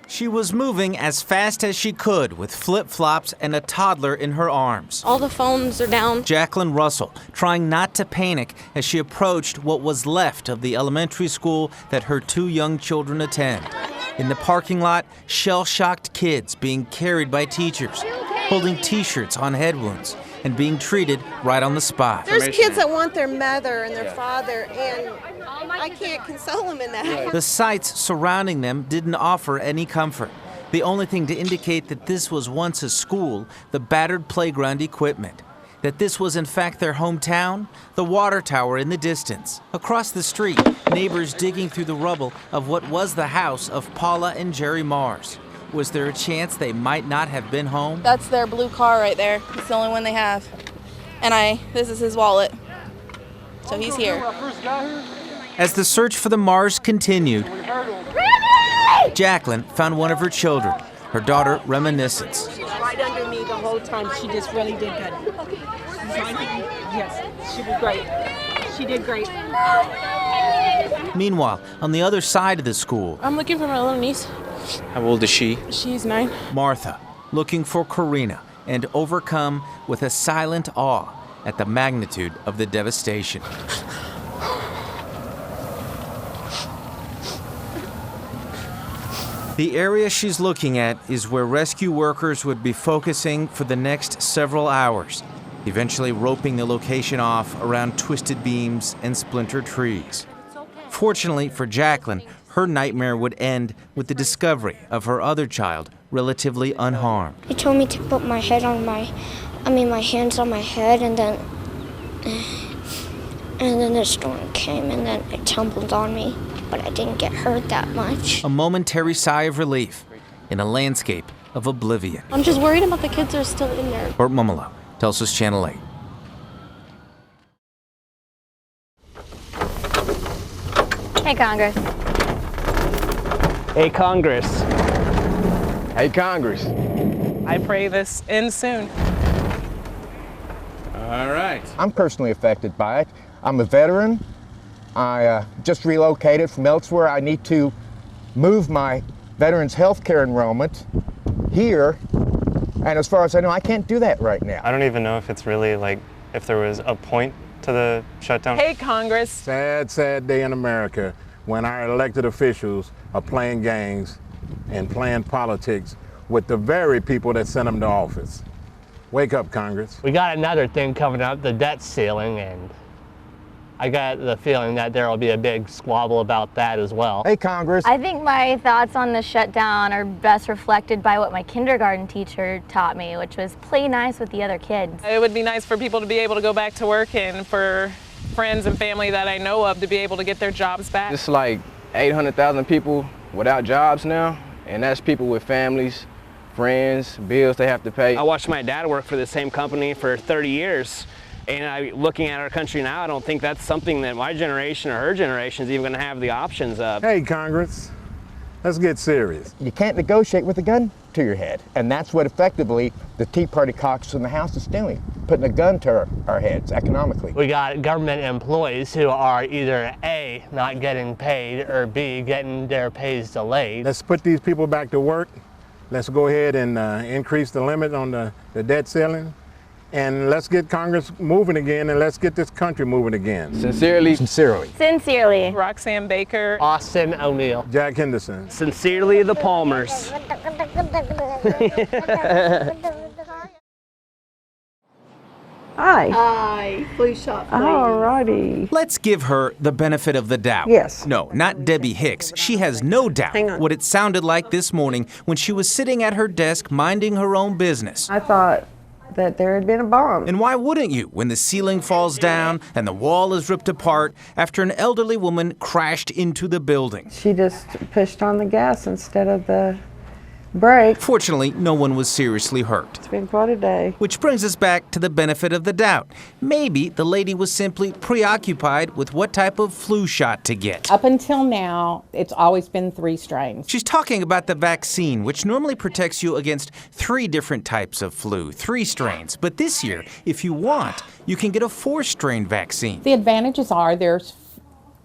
She was moving as fast as she could with flip-flops and a toddler in her arms. All the phones are down. Jacqueline Russell, trying not to panic as she approached what was left of the elementary school that her 2 young children attend. In the parking lot, shell-shocked kids being carried by teachers, holding T-shirts on head wounds, and being treated right on the spot. There's kids that want their mother and their father, and I can't console them in that. The sights surrounding them didn't offer any comfort. The only thing to indicate that this was once a school, the battered playground equipment. That this was in fact their hometown, the water tower in the distance. Across the street, neighbors digging through the rubble of what was the house of Paula and Jerry Mars. Was there a chance they might not have been home? That's their blue car right there. It's the only one they have. And this is his wallet. So he's here. As the search for the Mars continued, Jacqueline found one of her children, her daughter Reminiscence. She's right under me the whole time. She just really did good. Yes, she did great. She did great. Meanwhile, on the other side of the school, I'm looking for my little niece. How old is she? She's 9. Martha, looking for Karina and overcome with a silent awe at the magnitude of the devastation. The area she's looking at is where rescue workers would be focusing for the next several hours, eventually roping the location off around twisted beams and splintered trees. Fortunately for Jacqueline, her nightmare would end with the discovery of her other child, relatively unharmed. He told me to put my hands on my head, and then the storm came, and then it tumbled on me, but I didn't get hurt that much. A momentary sigh of relief in a landscape of oblivion. I'm just worried about the kids that are still in there. Bert Mumolo, Tulsa's Channel 8. Hey, Congress. Hey, Congress. Hey, Congress. I pray this ends soon. All right. I'm personally affected by it. I'm a veteran. I just relocated from elsewhere. I need to move my veterans health care enrollment here. And as far as I know, I can't do that right now. I don't even know if it's really if there was a point to the shutdown. Hey, Congress. Sad, sad day in America when our elected officials are playing games and playing politics with the very people that sent them to office. Wake up, Congress. We got another thing coming up, the debt ceiling, and I got the feeling that there will be a big squabble about that as well. Hey, Congress. I think my thoughts on the shutdown are best reflected by what my kindergarten teacher taught me, which was play nice with the other kids. It would be nice for people to be able to go back to work and for friends and family that I know of to be able to get their jobs back. It's like 800,000 people without jobs now, and that's people with families, friends, bills they have to pay. I watched my dad work for the same company for 30 years. And looking at our country now, I don't think that's something that my generation or her generation is even going to have the options of. Hey, Congress, let's get serious. You can't negotiate with a gun to your head. And that's what effectively the Tea Party caucus in the House is doing, putting a gun to our heads economically. We got government employees who are either A, not getting paid, or B, getting their pays delayed. Let's put these people back to work. Let's go ahead and increase the limit on the debt ceiling. And let's get Congress moving again, and let's get this country moving again. Sincerely. Sincerely. Sincerely. Roxanne Baker. Austin O'Neill. Jack Henderson. Sincerely, the Palmers. Hi. Hi, flu shot, please. All righty. Let's give her the benefit of the doubt. Yes. No, not Debbie Hicks. She has no doubt Hang on. what it sounded like this morning when she was sitting at her desk minding her own business. I thought that there had been a bomb. And why wouldn't you when the ceiling falls down and the wall is ripped apart after an elderly woman crashed into the building? She just pushed on the gas instead of the brake. Fortunately, no one was seriously hurt. It's been quite a day. Which brings us back to the benefit of the doubt. Maybe the lady was simply preoccupied with what type of flu shot to get. Up until now, it's always been 3 strains. She's talking about the vaccine, which normally protects you against 3 different types of flu, 3 strains. But this year, if you want, you can get a 4-strain vaccine. The advantages are there's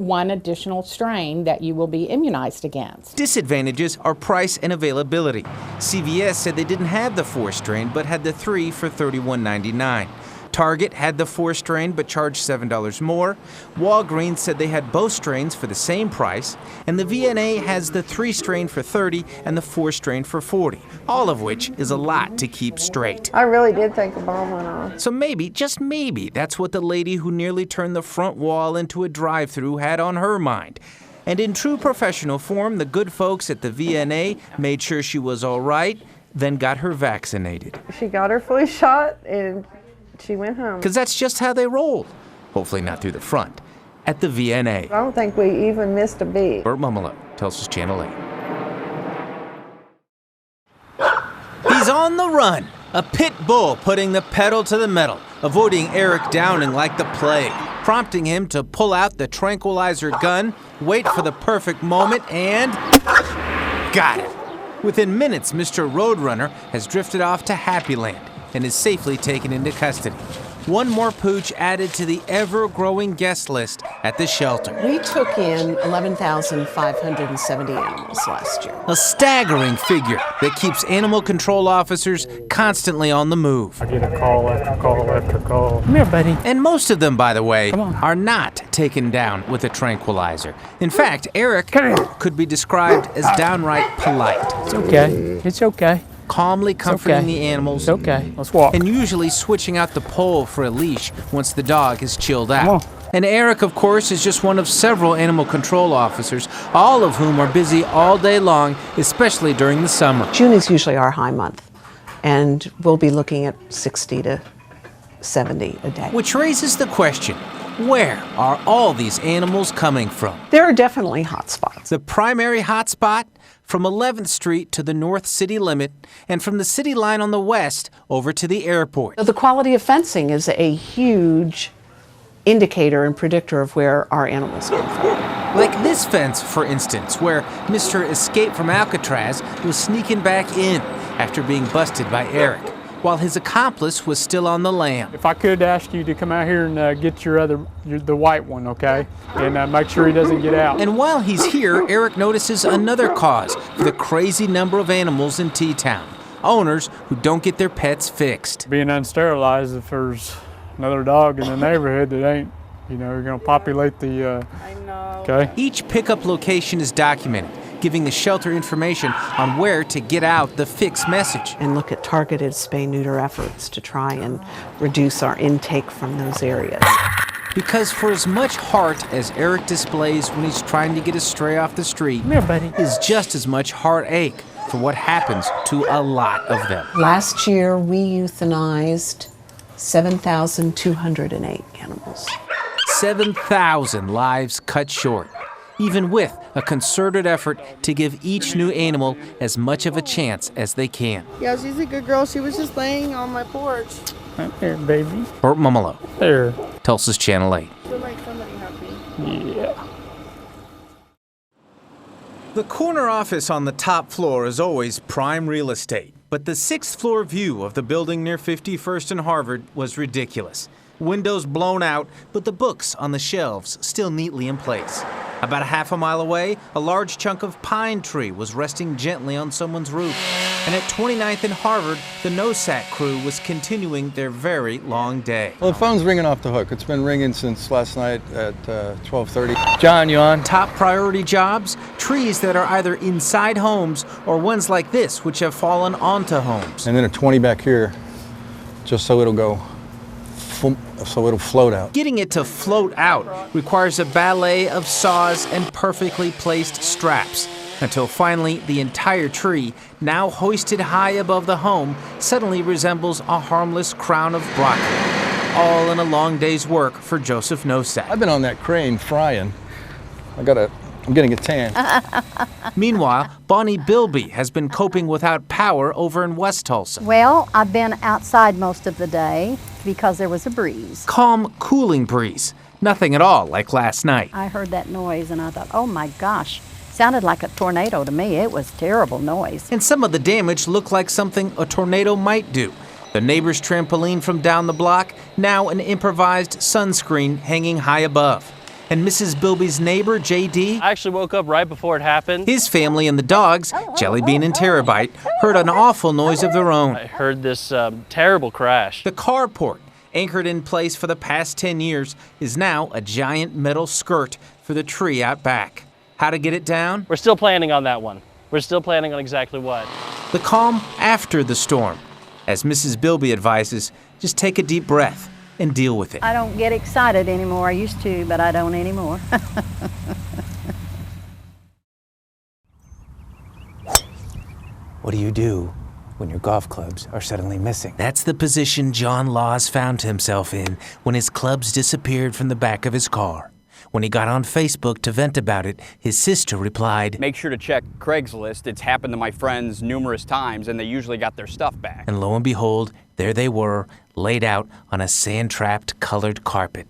one additional strain that you will be immunized against. Disadvantages are price and availability. CVS said they didn't have the 4 strain but had the 3 for $31.99. Target had the 4 strain but charged $7 more. Walgreens said they had both strains for the same price, and the VNA has the 3 strain for $30 and the 4 strain for $40, all of which is a lot to keep straight. I really did think a bomb went off. So maybe, just maybe, that's what the lady who nearly turned the front wall into a drive-thru had on her mind. And in true professional form, the good folks at the VNA made sure she was all right, then got her vaccinated. She got her flu shot and she went home. Because that's just how they roll. Hopefully not through the front. At the VNA. I don't think we even missed a beat. Burt Mumolo, Tulsa's Channel 8. He's on the run. A pit bull putting the pedal to the metal, avoiding Eric Downing like the plague, prompting him to pull out the tranquilizer gun, wait for the perfect moment, and got it. Within minutes, Mr. Roadrunner has drifted off to Happy Land and is safely taken into custody. One more pooch added to the ever-growing guest list at the shelter. We took in 11,570 animals last year. A staggering figure that keeps animal control officers constantly on the move. I get a call after call after call. Come here, buddy. And most of them, by the way, are not taken down with a tranquilizer. In fact, Eric could be described as downright polite. It's okay. It's okay. Calmly comforting the animals. It's okay. Let's walk. And usually switching out the pole for a leash once the dog has chilled out. And Eric, of course, is just one of several animal control officers, all of whom are busy all day long, especially during the summer. June is usually our high month, and we'll be looking at 60 to 70 a day. Which raises the question, where are all these animals coming from? There are definitely hot spots. The primary hot spot? From 11th Street to the North City limit, and from the city line on the west over to the airport. The quality of fencing is a huge indicator and predictor of where our animals come from. Like this fence, for instance, where Mr. Escape from Alcatraz was sneaking back in after being busted by Eric, while his accomplice was still on the lam. If I could ask you to come out here and get the white one, okay? And make sure he doesn't get out. And while he's here, Eric notices another cause for the crazy number of animals in T-Town. Owners who don't get their pets fixed. Being unsterilized, if there's another dog in the neighborhood that ain't, you're gonna populate the, I know. Okay? Each pickup location is documented, giving the shelter information on where to get out the fix message. And look at targeted spay-neuter efforts to try and reduce our intake from those areas. Because for as much heart as Eric displays when he's trying to get a stray off the street, is just as much heartache for what happens to a lot of them. Last year, we euthanized 7,208 animals. 7,000 lives cut short, even with a concerted effort to give each new animal as much of a chance as they can. Yeah, she's a good girl. She was just laying on my porch. Right there, baby. Burt Mumolo. There. Tulsa's Channel 8. I feel like somebody happy. Yeah. The corner office on the top floor is always prime real estate, but the 6th floor view of the building near 51st and Harvard was ridiculous. Windows blown out, but the books on the shelves still neatly in place. About a half a mile away, a large chunk of pine tree was resting gently on someone's roof. And at 29th and Harvard, the NOSAC crew was continuing their very long day. Well, the phone's ringing off the hook. It's been ringing since last night at 12:30. John, you on? Top priority jobs? Trees that are either inside homes or ones like this, which have fallen onto homes. And then a 20 back here, just so it'll go, so it'll float out. Getting it to float out requires a ballet of saws and perfectly placed straps, until finally the entire tree, now hoisted high above the home, suddenly resembles a harmless crown of broccoli. All in a long day's work for Joseph Nosak. I've been on that crane frying. I'm getting a tan. Meanwhile, Bonnie Bilby has been coping without power over in West Tulsa. Well, I've been outside most of the day because there was a breeze. Calm, cooling breeze. Nothing at all like last night. I heard that noise and I thought, oh my gosh, sounded like a tornado to me. It was terrible noise. And some of the damage looked like something a tornado might do. The neighbor's trampoline from down the block, now an improvised sunscreen hanging high above. And Mrs. Bilby's neighbor, J.D.? I actually woke up right before it happened. His family and the dogs, Jellybean and Terabyte, heard an awful noise of their own. I heard this terrible crash. The carport, anchored in place for the past 10 years, is now a giant metal skirt for the tree out back. How to get it down? We're still planning on that one. We're still planning on exactly what. The calm after the storm. As Mrs. Bilby advises, just take a deep breath and deal with it. I don't get excited anymore. I used to, but I don't anymore. What do you do when your golf clubs are suddenly missing? That's the position John Laws found himself in when his clubs disappeared from the back of his car. When he got on Facebook to vent about it, his sister replied, "Make sure to check Craigslist. It's happened to my friends numerous times, and they usually got their stuff back." And lo and behold, there they were, laid out on a sand-trapped colored carpet.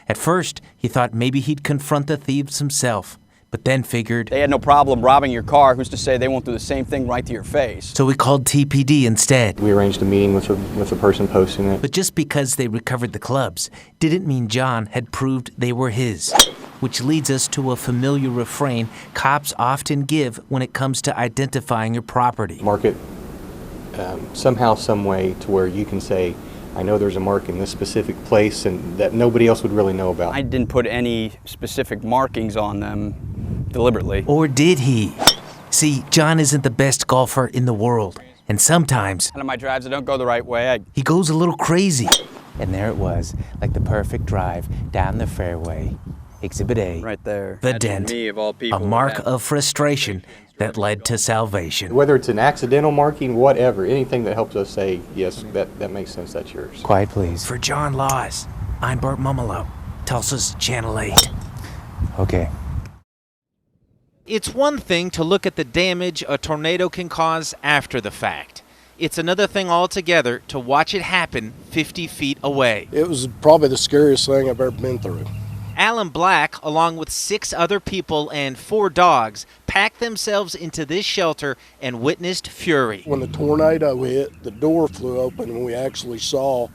At first, he thought maybe he'd confront the thieves himself, but then figured they had no problem robbing your car. Who's to say they won't do the same thing right to your face? So we called TPD instead. We arranged a meeting with the person posting it. But just because they recovered the clubs didn't mean John had proved they were his. Which leads us to a familiar refrain cops often give when it comes to identifying your property. Mark it somehow, some way to where you can say, I know there's a mark in this specific place and that nobody else would really know about. I didn't put any specific markings on them deliberately. Or did he? See, John isn't the best golfer in the world. And sometimes One of my drives that don't go the right way, he goes a little crazy. And there it was, like the perfect drive down the fairway. Exhibit A. Right there. The That's dent. me of all people. A mark of frustration that led to salvation. Whether it's an accidental marking, whatever, anything that helps us say, yes, that makes sense, that's yours. Quiet, please. For John Laws, I'm Burt Mumolo, Tulsa's Channel 8. Okay. It's one thing to look at the damage a tornado can cause after the fact. It's another thing altogether to watch it happen 50 feet away. It was probably the scariest thing I've ever been through. Alan Black, along with 6 other people and 4 dogs, packed themselves into this shelter and witnessed fury. When the tornado hit, the door flew open and we actually saw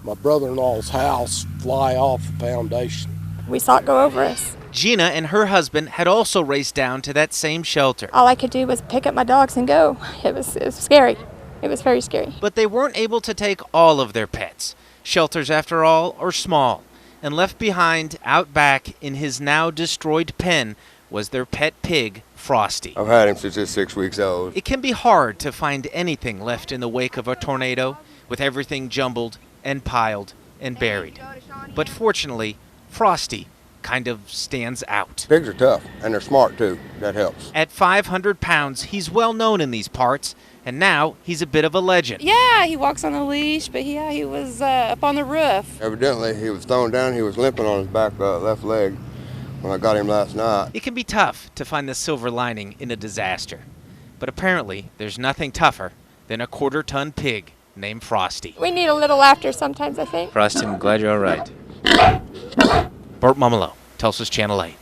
my brother-in-law's house fly off the foundation. We saw it go over us. Gina and her husband had also raced down to that same shelter. All I could do was pick up my dogs and go. It was scary. It was very scary. But they weren't able to take all of their pets. Shelters, after all, are small. And left behind out back in his now destroyed pen was their pet pig, Frosty. I've had him since he's 6 weeks old. It can be hard to find anything left in the wake of a tornado, with everything jumbled and piled and buried. But fortunately, Frosty kind of stands out. Pigs are tough, and they're smart too. That helps. At 500 pounds, he's well known in these parts, and now he's a bit of a legend. Yeah, he walks on a leash, but yeah, he was up on the roof. Evidently, he was thrown down. He was limping on his back left leg when I got him last night. It can be tough to find the silver lining in a disaster. But apparently, there's nothing tougher than a quarter-ton pig named Frosty. We need a little laughter sometimes, I think. Frosty, I'm glad you're all right. Burt Mumolo, Tulsa's Channel 8.